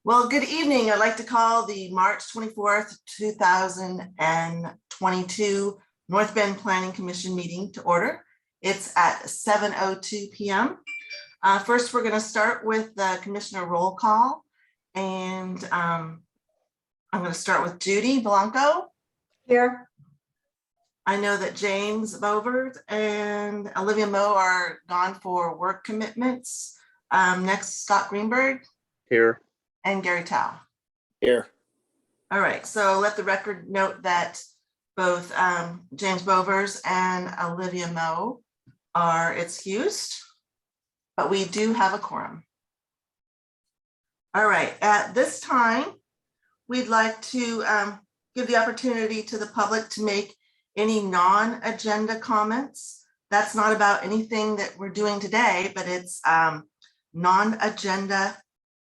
Well, good evening. I'd like to call the March 24th, 2022 North Bend Planning Commission meeting to order. It's at 7:02 p.m. First, we're going to start with the commissioner roll call. And I'm going to start with Judy Blanco. Here. I know that James Bovers and Olivia Moe are gone for work commitments. Next, Scott Greenberg. Here. And Gary Tao. Here. All right, so let the record note that both James Bovers and Olivia Moe are excused, but we do have a quorum. All right, at this time, we'd like to give the opportunity to the public to make any non-agenda comments. That's not about anything that we're doing today, but it's non-agenda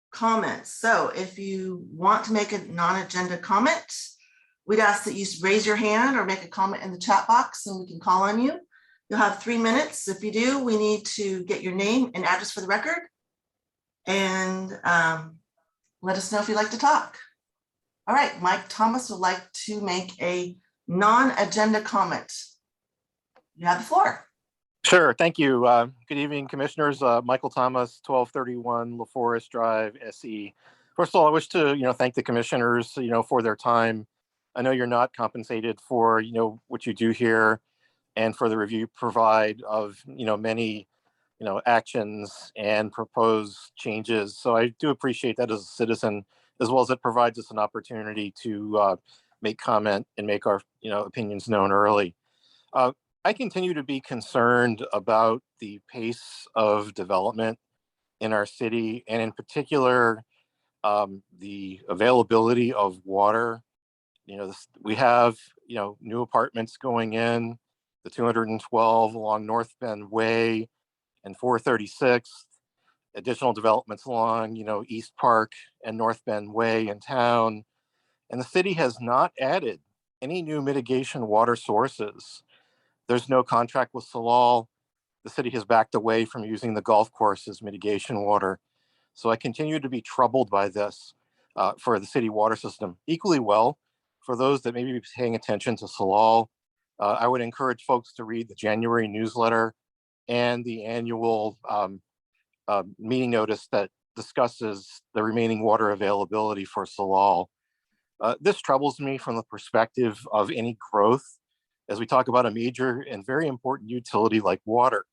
comments. So if you want to make a non-agenda comment, we'd ask that you raise your hand or make a comment in the chat box and we can call on you. You'll have 3 minutes. If you do, we need to get your name and address for the record and let us know if you'd like to talk. All right, Mike Thomas would like to make a non-agenda comment. You have the floor. Sure, thank you. Good evening, commissioners. Michael Thomas, 1231 LaForest Drive, SE. First of all, I wish to, thank the commissioners, for their time. I know you're not compensated for, what you do here and for the review you provide of, many, actions and proposed changes. So I do appreciate that as a citizen, as well as it provides us an opportunity to make comment and make our, opinions known early. I continue to be concerned about the pace of development in our city, and in particular, the availability of water. We have, new apartments going in, the 212 along North Bend Way and 436th, additional developments along, East Park and North Bend Way in town. And the city has not added any new mitigation water sources. There's no contract with Salal. The city has backed away from using the golf course as mitigation water. So I continue to be troubled by this for the city water system. Equally well, for those that may be paying attention to Salal, I would encourage folks to read the January newsletter and the annual meeting notice that discusses the remaining water availability for Salal. This troubles me from the perspective of any growth as we talk about a major and very important utility like water.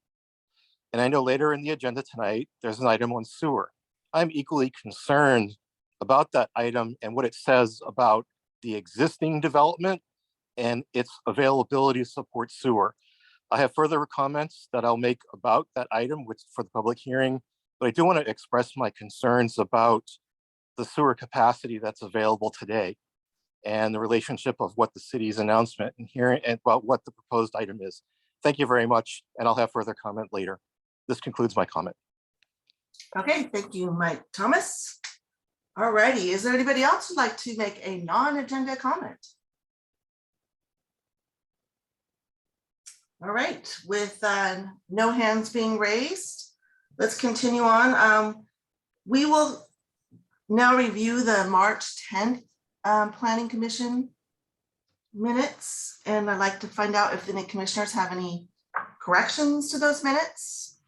And I know later in the agenda tonight, there's an item on sewer. I'm equally concerned about that item and what it says about the existing development and its availability to support sewer. I have further comments that I'll make about that item for the public hearing, but I do want to express my concerns about the sewer capacity that's available today and the relationship of what the city's announcement and hearing and about what the proposed item is. Thank you very much, and I'll have further comment later. This concludes my comment. Okay, thank you, Mike Thomas. All righty, is there anybody else who'd like to make a non-agenda comment? All right, with no hands being raised, let's continue on. We will now review the March 10th Planning Commission minutes, and I'd like to find out if any commissioners have any corrections to those minutes,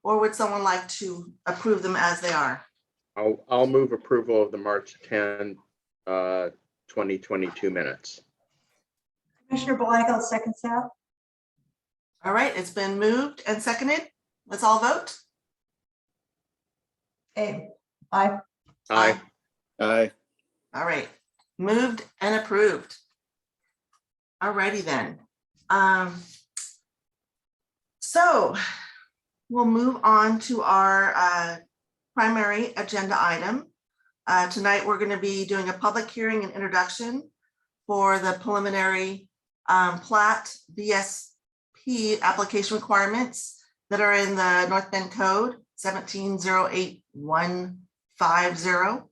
or would someone like to approve them as they are? I'll move approval of the March 10, 2022 minutes. Commissioner Blanco seconds that. All right, it's been moved and seconded. Let's all vote. Aye. Aye. Aye. All right, moved and approved. All righty then. So we'll move on to our primary agenda item. Tonight, we're going to be doing a public hearing and introduction for the preliminary plat BSP application requirements that are in the North Bend Code 1708150.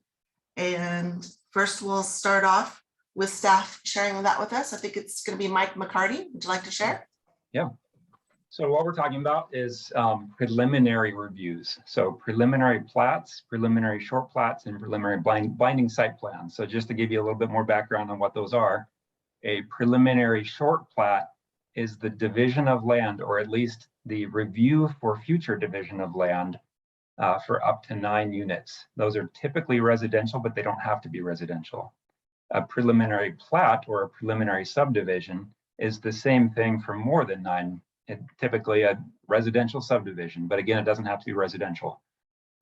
And first, we'll start off with staff sharing that with us. I think it's going to be Mike McCarty. Would you like to share? Yeah. So what we're talking about is preliminary reviews. So preliminary plats, preliminary short plats, and preliminary binding site plans. So just to give you a little bit more background on what those are, a preliminary short plat is the division of land, or at least the review for future division of land for up to 9 units. Those are typically residential, but they don't have to be residential. A preliminary plat or a preliminary subdivision is the same thing for more than 9. Typically a residential subdivision, but again, it doesn't have to be residential.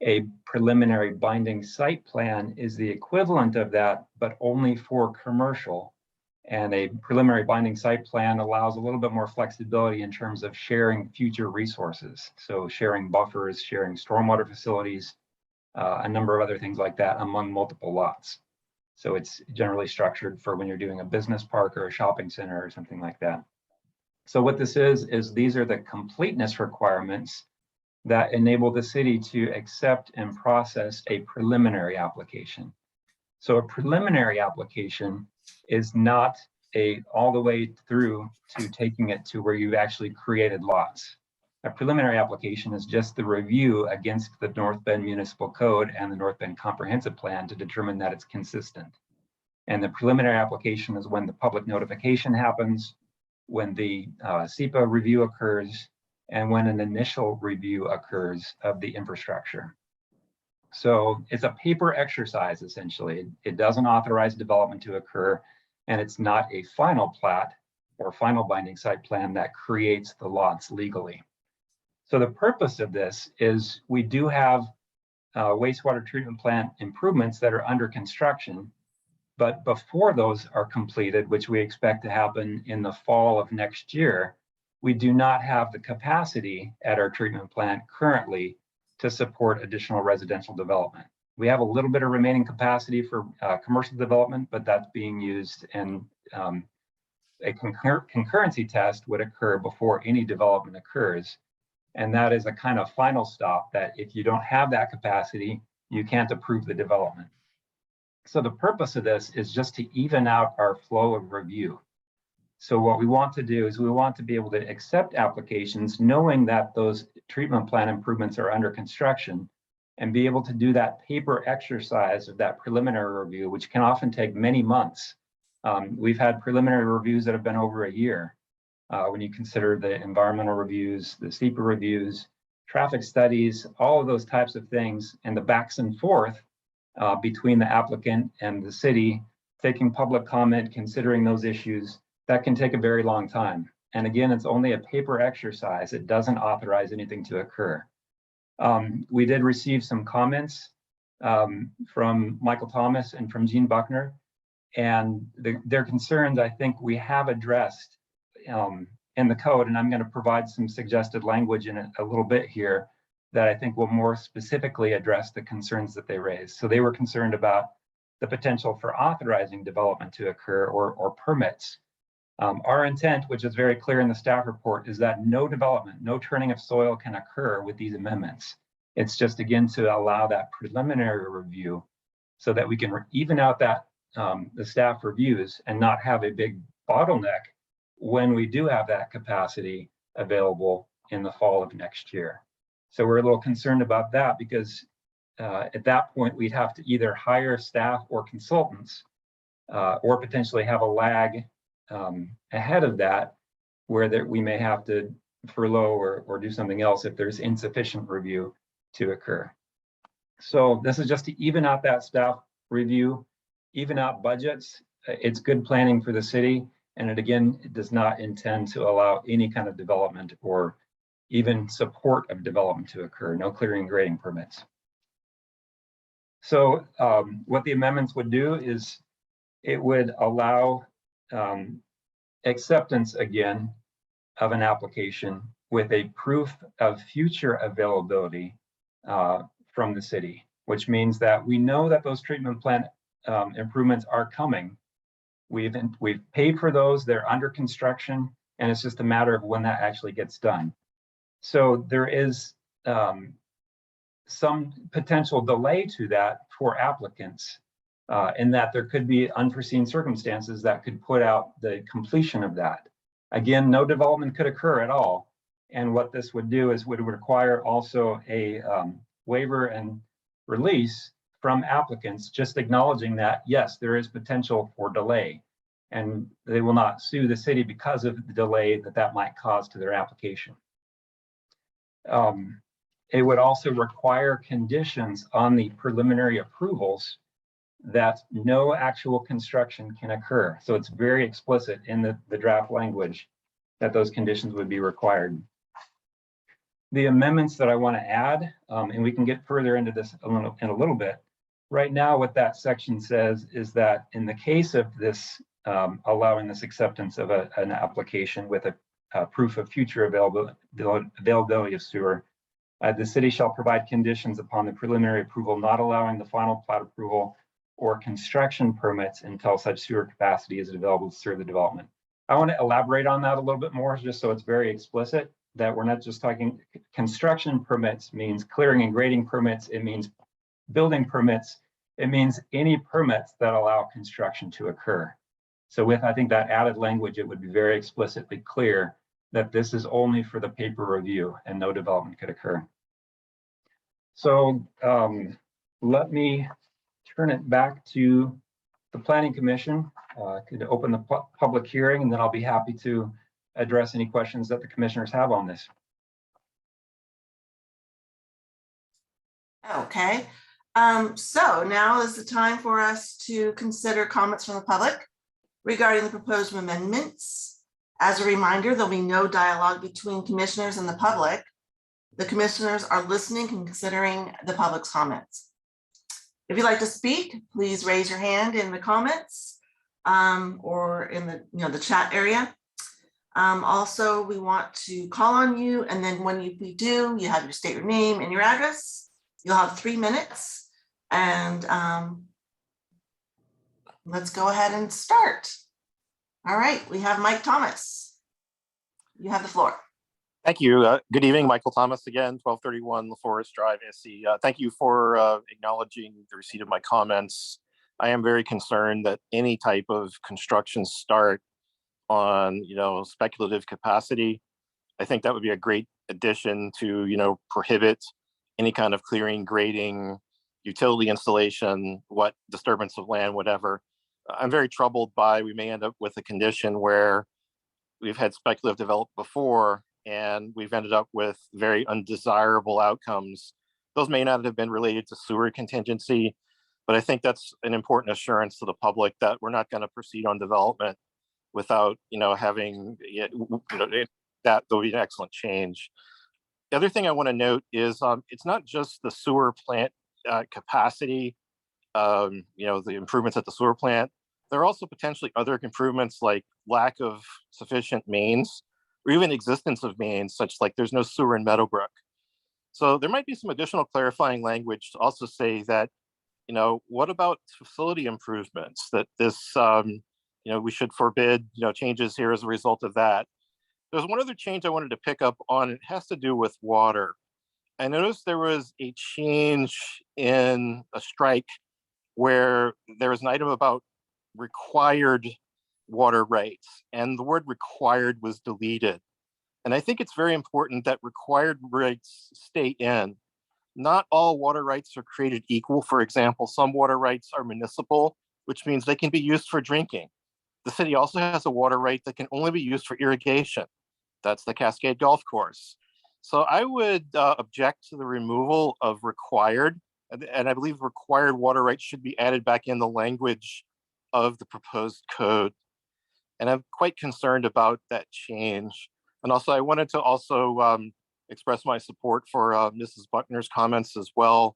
A preliminary binding site plan is the equivalent of that, but only for commercial. And a preliminary binding site plan allows a little bit more flexibility in terms of sharing future resources. So sharing buffers, sharing stormwater facilities, a number of other things like that among multiple lots. So it's generally structured for when you're doing a business park or a shopping center or something like that. So what this is these are the completeness requirements that enable the city to accept and process a preliminary application. So a preliminary application is not all the way through to taking it to where you've actually created lots. A preliminary application is just the review against the North Bend Municipal Code and the North Bend Comprehensive Plan to determine that it's consistent. And the preliminary application is when the public notification happens, when the SEPA review occurs, and when an initial review occurs of the infrastructure. So it's a paper exercise, essentially. It doesn't authorize development to occur, and it's not a final plat or final binding site plan that creates the lots legally. So the purpose of this is we do have wastewater treatment plant improvements that are under construction. But before those are completed, which we expect to happen in the fall of next year, we do not have the capacity at our treatment plant currently to support additional residential development. We have a little bit of remaining capacity for commercial development, but that's being used, and a concurrency test would occur before any development occurs. And that is a kind of final stop that if you don't have that capacity, you can't approve the development. So the purpose of this is just to even out our flow of review. So what we want to do is we want to be able to accept applications knowing that those treatment plant improvements are under construction, and be able to do that paper exercise of that preliminary review, which can often take many months. We've had preliminary reviews that have been over a year. When you consider the environmental reviews, the SEPA reviews, traffic studies, all of those types of things, and the backs and forth between the applicant and the city, taking public comment, considering those issues, that can take a very long time. And again, it's only a paper exercise. It doesn't authorize anything to occur. We did receive some comments from Michael Thomas and from Gene Buckner, and their concerns, I think we have addressed in the code, and I'm going to provide some suggested language in a little bit here that I think will more specifically address the concerns that they raised. So they were concerned about the potential for authorizing development to occur or permits. Our intent, which is very clear in the staff report, is that no development, no turning of soil can occur with these amendments. It's just, again, to allow that preliminary review so that we can even out that the staff reviews and not have a big bottleneck when we do have that capacity available in the fall of next year. So we're a little concerned about that because at that point, we'd have to either hire staff or consultants or potentially have a lag ahead of that where we may have to furlough or do something else if there's insufficient review to occur. So this is just to even out that staff review, even out budgets. It's good planning for the city. And it does not intend to allow any kind of development or even support of development to occur, no clearing and grading permits. So what the amendments would do is it would allow acceptance again of an application with a proof of future availability from the city, which means that we know that those treatment plant improvements are coming. We've paid for those, they're under construction, and it's just a matter of when that actually gets done. So there is some potential delay to that for applicants in that there could be unforeseen circumstances that could put out the completion of that. Again, no development could occur at all. And what this would do is would require also a waiver and release from applicants, just acknowledging that, yes, there is potential for delay. And they will not sue the city because of the delay that might cause to their application. It would also require conditions on the preliminary approvals that no actual construction can occur. So it's very explicit in the draft language that those conditions would be required. The amendments that I want to add, and we can get further into this in a little bit. Right now, what that section says is that in the case of this, allowing this acceptance of an application with a proof of future availability of sewer, the city shall provide conditions upon the preliminary approval, not allowing the final plat approval or construction permits until such sewer capacity is available to serve the development. I want to elaborate on that a little bit more, just so it's very explicit that we're not just talking construction permits means clearing and grading permits. It means building permits. It means any permits that allow construction to occur. So with, I think, that added language, it would be very explicitly clear that this is only for the paper review and no development could occur. So let me turn it back to the Planning Commission. Could open the public hearing, and then I'll be happy to address any questions that the commissioners have on this. Okay, so now is the time for us to consider comments from the public regarding the proposed amendments. As a reminder, there'll be no dialogue between commissioners and the public. The commissioners are listening and considering the public's comments. If you'd like to speak, please raise your hand in the comments or in the chat area. Also, we want to call on you, and then when we do, you have your state your name and your address. You'll have 3 minutes, and let's go ahead and start. All right, we have Mike Thomas. You have the floor. Thank you. Good evening, Michael Thomas again, 1231 LaForest Drive, SE. Thank you for acknowledging the receipt of my comments. I am very concerned that any type of construction start on, speculative capacity, I think that would be a great addition to, prohibit any kind of clearing, grading, utility installation, what disturbance of land, whatever. I'm very troubled by, we may end up with a condition where we've had speculative developed before and we've ended up with very undesirable outcomes. Those may not have been related to sewer contingency, but I think that's an important assurance to the public that we're not going to proceed on development without, having, that will be an excellent change. The other thing I want to note is it's not just the sewer plant capacity, the improvements at the sewer plant. There are also potentially other improvements like lack of sufficient mains or even existence of mains, such like there's no sewer in Meadowbrook. So there might be some additional clarifying language to also say that, what about facility improvements that this, we should forbid, changes here as a result of that. There's one other change I wanted to pick up on. It has to do with water. I noticed there was a change in a strike where there was an item about required water rights, and the word required was deleted. And I think it's very important that required rights stay in. Not all water rights are created equal. For example, some water rights are municipal, which means they can be used for drinking. The city also has a water right that can only be used for irrigation. That's the Cascade Golf Course. So I would object to the removal of required, and I believe required water rights should be added back in the language of the proposed code. And I'm quite concerned about that change. And also I wanted to also express my support for Mrs. Buckner's comments as well.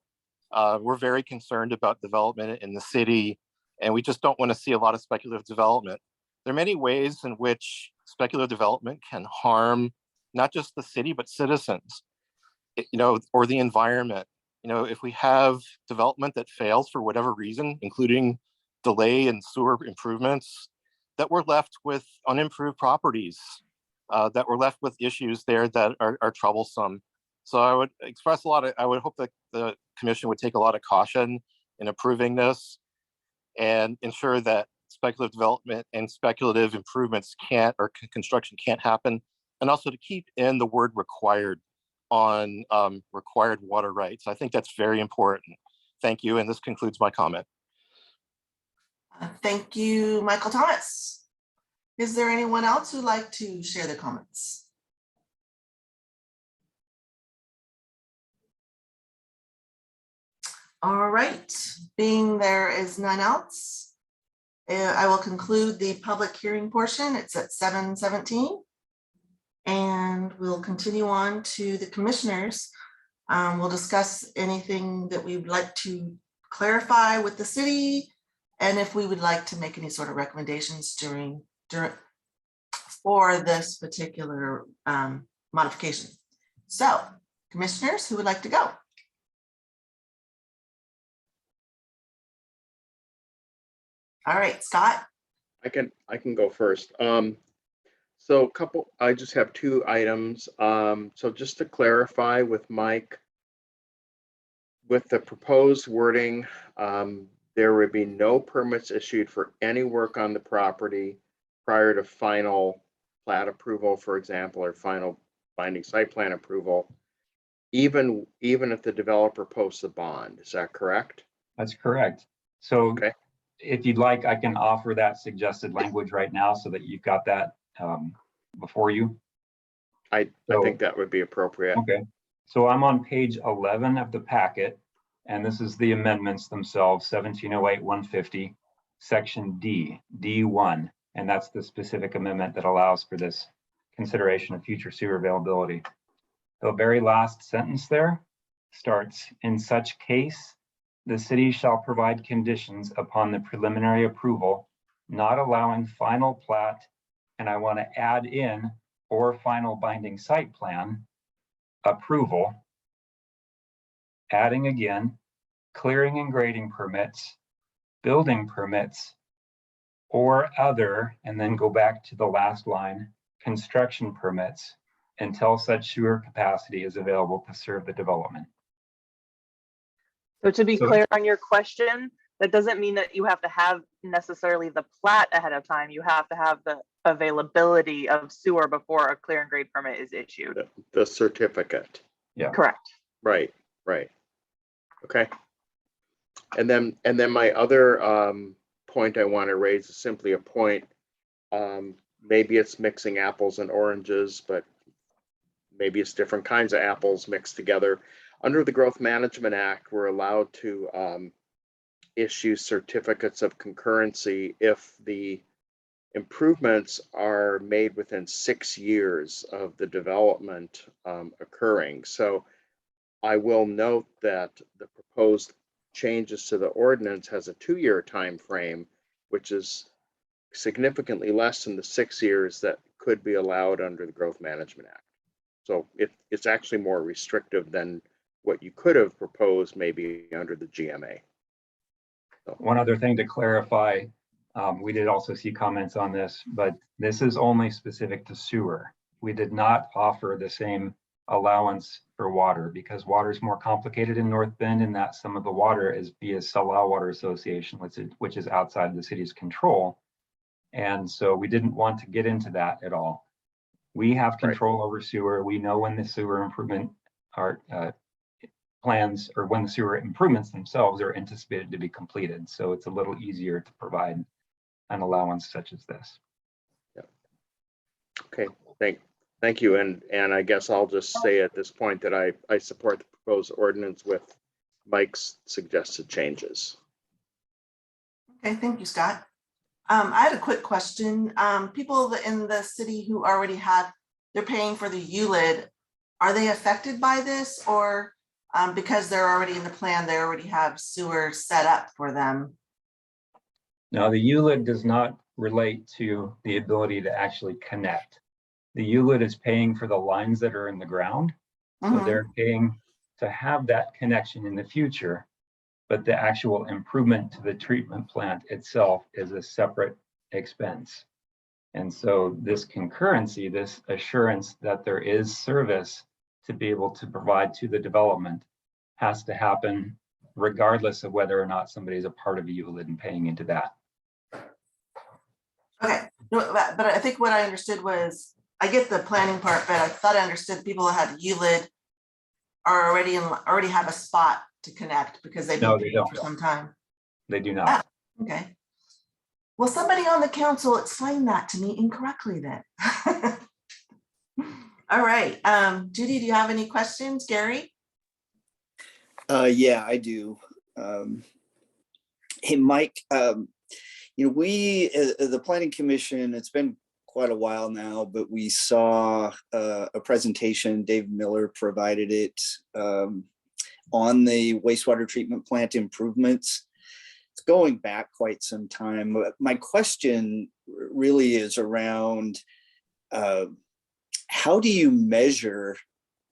We're very concerned about development in the city, and we just don't want to see a lot of speculative development. There are many ways in which speculative development can harm not just the city, but citizens, or the environment. If we have development that fails for whatever reason, including delay in sewer improvements, that we're left with unimproved properties, that we're left with issues there that are troublesome. So I would express I would hope that the commission would take a lot of caution in approving this and ensure that speculative development and speculative improvements construction can't happen and also to keep in the word required on required water rights. I think that's very important. Thank you, and this concludes my comment. Thank you, Michael Thomas. Is there anyone else who'd like to share their comments? All right, being there is none else, I will conclude the public hearing portion. It's at 7:17. And we'll continue on to the commissioners. We'll discuss anything that we would like to clarify with the city, and if we would like to make any sort of recommendations for this particular modification. So, commissioners, who would like to go? All right, Scott. I can go first. So I just have two items. So just to clarify with Mike, with the proposed wording, there would be no permits issued for any work on the property prior to final plat approval, for example, or final binding site plan approval, even if the developer posts a bond. Is that correct? That's correct. So Okay. if you'd like, I can offer that suggested language right now so that you've got that before you. I think that would be appropriate. Okay, so I'm on page 11 of the packet, and this is the amendments themselves, 1708-150, section D1, and that's the specific amendment that allows for this consideration of future sewer availability. The very last sentence there starts, in such case, the city shall provide conditions upon the preliminary approval, not allowing final plat, and I want to add in, or final binding site plan approval, adding again, clearing and grading permits, building permits, or other, and then go back to the last line, construction permits, until such sewer capacity is available to serve the development. So to be So- clear on your question, that doesn't mean that you have to have necessarily the plat ahead of time. You have to have the availability of sewer before a clear and grade permit is issued. The certificate. Correct. Right. Okay. And then my other point I want to raise is simply a point. Maybe it's mixing apples and oranges, but maybe it's different kinds of apples mixed together. Under the Growth Management Act, we're allowed to issue certificates of concurrency if the improvements are made within 6 years of the development occurring. So I will note that the proposed changes to the ordinance has a 2-year time frame, which is significantly less than the 6 years that could be allowed under the Growth Management Act. So it's actually more restrictive than what you could have proposed maybe under the GMA. So. One other thing to clarify, we did also see comments on this, but this is only specific to sewer. We did not offer the same allowance for water because water is more complicated in North Bend in that some of the water is via Salal Water Association, which is outside the city's control. And so we didn't want to get into that at all. We have control over sewer. We know when the sewer improvement are plans or when the sewer improvements themselves are anticipated to be completed. So it's a little easier to provide an allowance such as this. Yeah. Okay, thank you. And I guess I'll just say at this point that I support the proposed ordinance with Mike's suggested changes. Okay, thank you, Scott. I had a quick question. People in the city who already they're paying for the ULID, are they affected by this, or because they're already in the plan, they already have sewer set up for them? Now, the ULID does not relate to the ability to actually connect. The ULID is paying for the lines that are in the ground. So they're paying to have that connection in the future, but the actual improvement to the treatment plant itself is a separate expense. And so this concurrency, this assurance that there is service to be able to provide to the development has to happen regardless of whether or not somebody is a part of a ULID and paying into that. Okay, no, but I think what I understood was I get the planning part, but I thought I understood people that had ULID are already have a spot to connect because they've No, been they paying don't. for some time. They do not. Okay. Well, somebody on the council explained that to me incorrectly then. All right, Judy, do you have any questions? Gary? Yeah, I do. Hey, Mike, we, the Planning Commission, it's been quite a while now, but we saw a presentation, Dave Miller provided it on the wastewater treatment plant improvements. It's going back quite some time. My question really is around how do you measure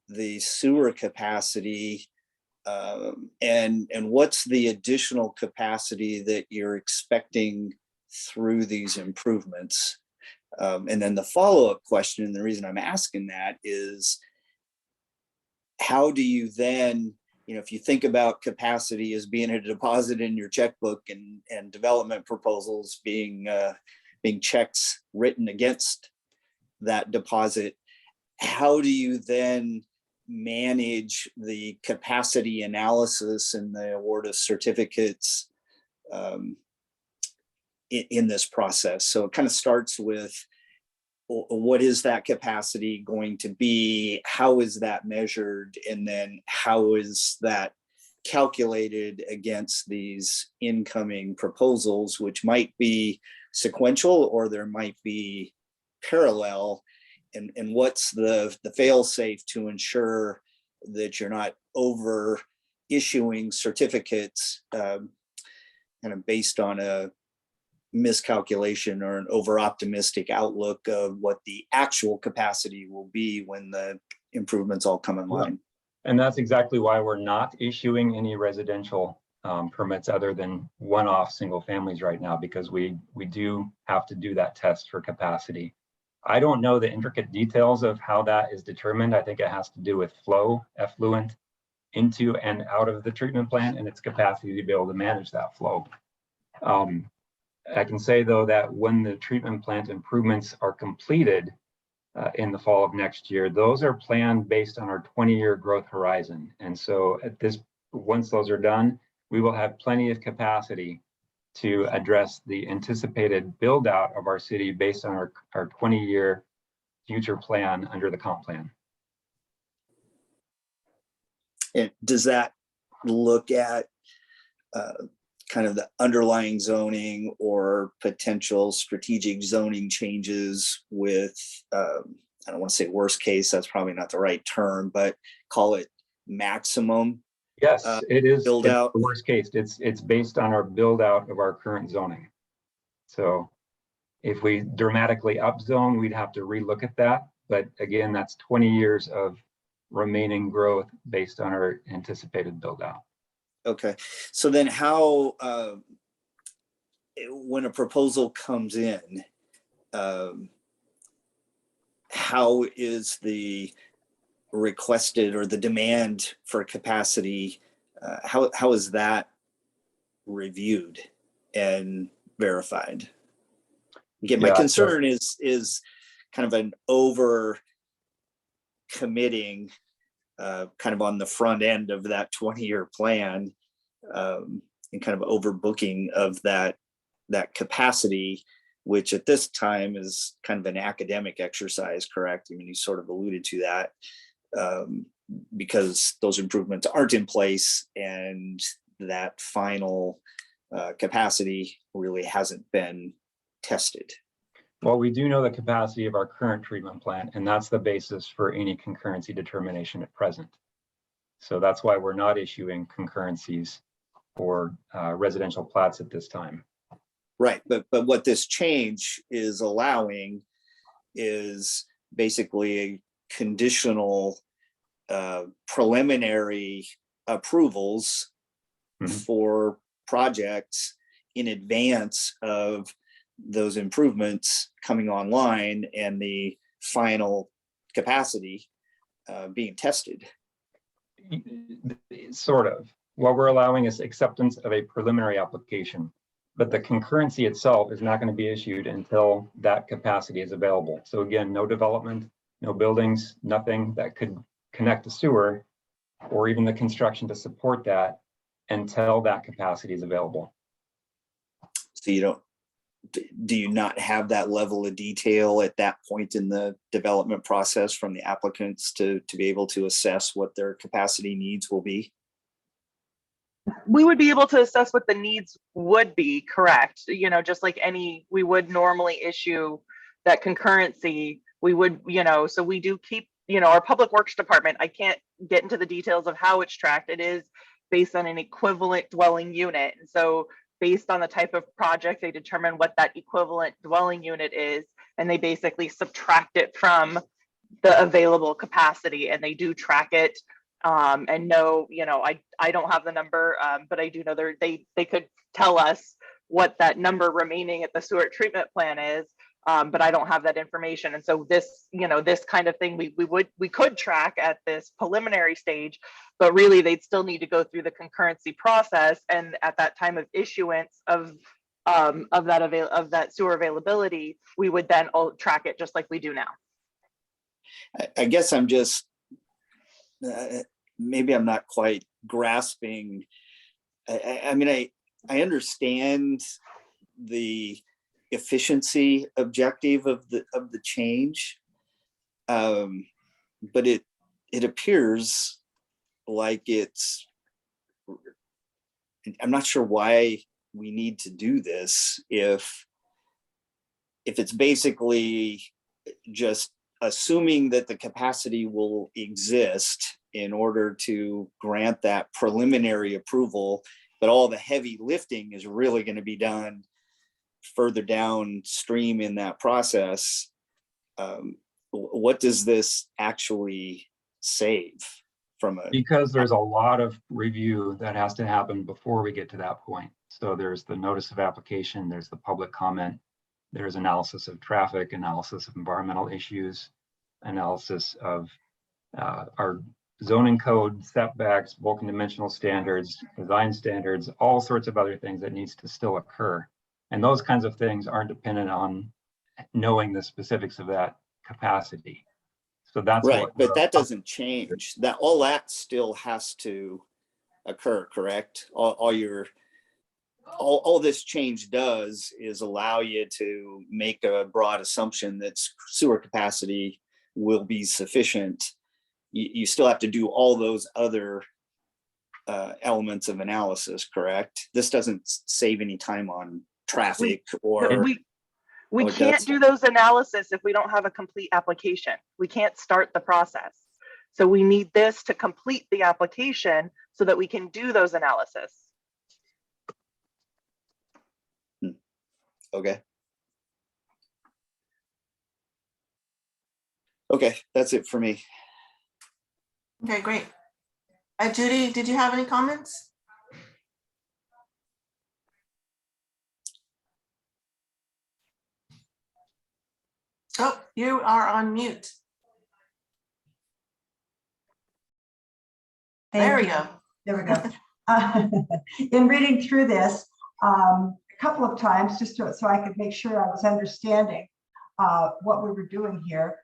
the sewer capacity and what's the additional capacity that you're expecting through these improvements? And then the follow-up question, and the reason I'm asking that is, how do you then, if you think about capacity as being a deposit in your checkbook and development proposals being checks written against that deposit, how do you then manage the capacity analysis and the award of certificates in this process? So it kind of starts with, what is that capacity going to be? How is that measured? And then how is that calculated against these incoming proposals, which might be sequential or there might be parallel? And what's the fail safe to ensure that you're not over issuing certificates kind of based on a miscalculation or an over optimistic outlook of what the actual capacity will be when the improvements all come in line? And that's exactly why we're not issuing any residential permits other than one-off single families right now, because we do have to do that test for capacity. I don't know the intricate details of how that is determined. I think it has to do with flow, effluent into and out of the treatment plant and its capacity to be able to manage that flow. I can say though that when the treatment plant improvements are completed in the fall of next year, those are planned based on our 20-year growth horizon. And so once those are done, we will have plenty of capacity to address the anticipated build out of our city based on our 20-year future plan under the comp plan. And does that look at kind of the underlying zoning or potential strategic zoning changes with, I don't want to say worst case, that's probably not the right term, but call it maximum? Yes, it is build out. the worst case. It's based on our build out of our current zoning. So if we dramatically upzone, we'd have to relook at that. But again, that's 20 years of remaining growth based on our anticipated build out. Okay, so then how, when a proposal comes in, how is the requested or the demand for capacity, how is that reviewed and verified? Again, my concern is kind of an over committing kind of on the front end of that 20-year plan, and kind of overbooking of that capacity, which at this time is kind of an academic exercise, correct? I mean, you sort of alluded to that, because those improvements aren't in place and that final capacity really hasn't been tested. Well, we do know the capacity of our current treatment plant, and that's the basis for any concurrency determination at present. So that's why we're not issuing concurrencies for residential plats at this time. Right, but what this change is allowing is basically a conditional preliminary approvals for projects in advance of those improvements coming online and the final capacity being tested. Sort of. What we're allowing is acceptance of a preliminary application. but the concurrency itself is not going to be issued until that capacity is available. So again, no development, no buildings, nothing that could connect the sewer or even the construction to support that until that capacity is available. So you don't, do you not have that level of detail at that point in the development process from the applicants to be able to assess what their capacity needs will be? We would be able to assess what the needs would be, correct? You know, just like any, we would normally issue that concurrency. We would, you know, so we do keep, you know, our public works department, I can't get into the details of how it's tracked. It is based on an equivalent dwelling unit. And so based on the type of project, they determine what that equivalent dwelling unit is, and they basically subtract it from the available capacity, and they do track it. And no, you know, I don't have the number, but I do know they could tell us what that number remaining at the sewer treatment plant is, but I don't have that information. And so this, you know, this kind of thing we could track at this preliminary stage, but really they'd still need to go through the concurrency process. And at that time of issuance of that sewer availability, we would then track it just like we do now. I guess I'm just, maybe I'm not quite grasping. I mean, I understand the efficiency objective of the change, but it appears like it's, I'm not sure why we need to do this if it's basically just assuming that the capacity will exist in order to grant that preliminary approval, but all the heavy lifting is really going to be done further downstream in that process. What does this actually save from a? Because there's a lot of review that has to happen before we get to that point. So there's the notice of application, there's the public comment, there's analysis of traffic, analysis of environmental issues, analysis of our zoning code, setbacks, bulk and dimensional standards, design standards, all sorts of other things that needs to still occur. And those kinds of things aren't dependent on knowing the specifics of that capacity. So that's right, but that doesn't change. That all that still has to occur, correct? All this change does is allow you to make a broad assumption that sewer capacity will be sufficient. You still have to do all those other elements of analysis, correct? This doesn't save any time on traffic or. We can't do those analysis if we don't have a complete application. We can't start the process. So we need this to complete the application so that we can do those analysis. Okay. Okay, that's it for me. Okay, great. Judy, did you have any comments? Oh, you are on mute. There we go. There we go. In reading through this a couple of times, just so I could make sure I was understanding what we were doing here,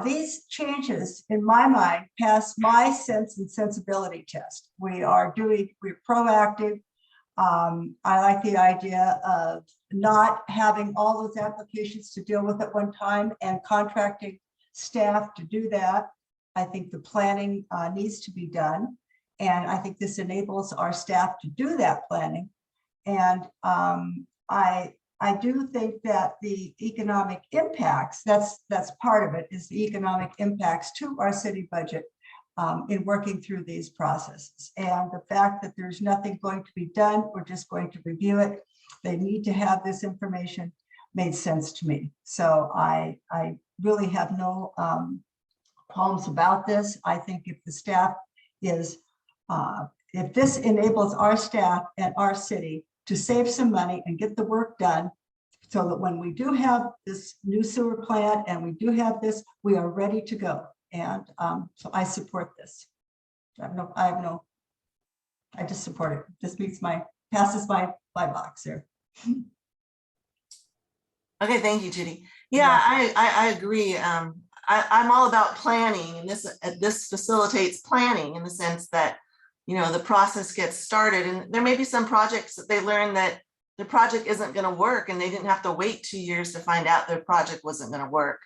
these changes, in my mind, pass my sense and sensibility test. We're proactive. I like the idea of not having all those applications to deal with at one time and contracting staff to do that. I think the planning needs to be done. And I think this enables our staff to do that planning. And I do think that the economic impacts, that's part of it, is the economic impacts to our city budget in working through these processes. And the fact that there's nothing going to be done, we're just going to review it. They need to have this information made sense to me. So I really have no qualms about this. I think if the staff is, if this enables our staff and our city to save some money and get the work done so that when we do have this new sewer plant and we do have this, we are ready to go. And so I support this. I just support it. This meets passes my box here. Okay, thank you, Judy. Yeah, I agree. I'm all about planning, and this facilitates planning in the sense that, you know, the process gets started, and there may be some projects that they learn that the project isn't going to work, and they didn't have to wait 2 years to find out their project wasn't going to work.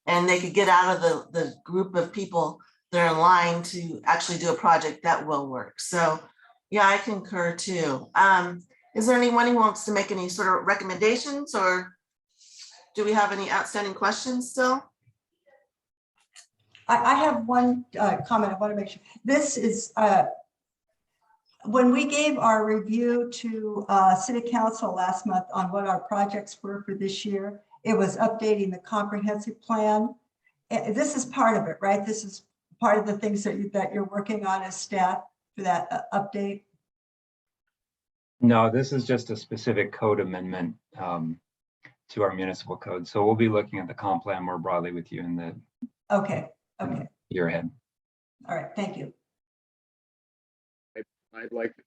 And they could get out of the group of people that are in line to actually do a project that will work. So yeah, I concur too. Is there anyone who wants to make any sort of recommendations, or do we have any outstanding questions still? I have one comment. I want to make sure. This is, when we gave our review to City Council last month on what our projects were for this year, it was updating the comprehensive plan. This is part of it, right? This is part of the things that you're working on as staff for that update. No, this is just a specific code amendment to our municipal code. So we'll be looking at the comp plan more broadly with you in the Okay, year ahead. all right, thank you.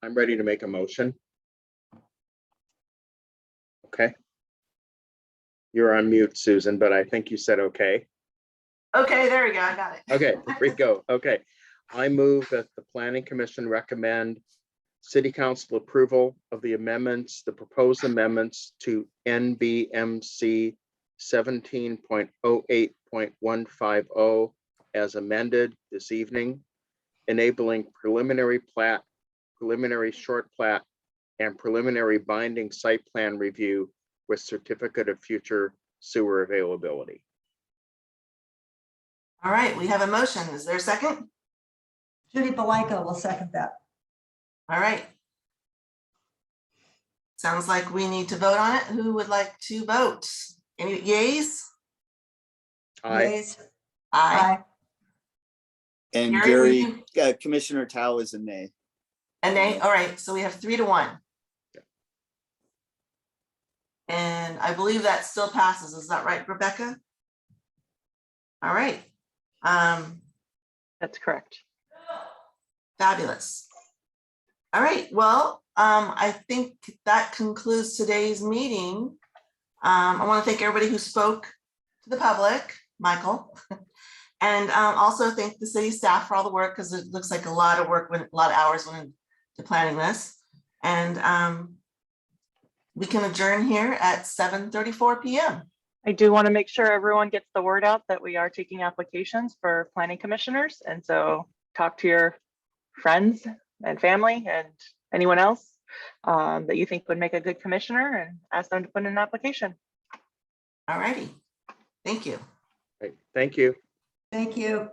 I'm ready to make a motion. Okay. You're on mute, Susan, but I think you said okay. Okay, there we go. I got it. Okay, there we go. Okay. I move that the Planning Commission recommend City Council approval of the amendments, the proposed amendments to NBMC 17.08.150 as amended this evening, enabling preliminary plat, preliminary short plat, and preliminary binding site plan review with certificate of future sewer availability. All right, we have a motion. Is there a second? Judy Belenko will second that. All right. Sounds like we need to vote on it. Who would like to vote? Any yays? Aye. Yays? Aye. And Gary, will Gary, Commissioner Tao is a nay. A nay? All right, so we have 3-1. And I believe that still passes. Is that right, Rebecca? All right. That's correct. Fabulous. All right, well, I think that concludes today's meeting. I want to thank everybody who spoke to the public, Michael, and also thank the city staff for all the work, because it looks like a lot of work, a lot of hours went into planning this. And we can adjourn here at 7:34 p.m. I do want to make sure everyone gets the word out that we are taking applications for planning commissioners. And so talk to your friends and family and anyone else that you think would make a good commissioner and ask them to put in an application. All righty. Thank you. Right. Thank you. Thank you.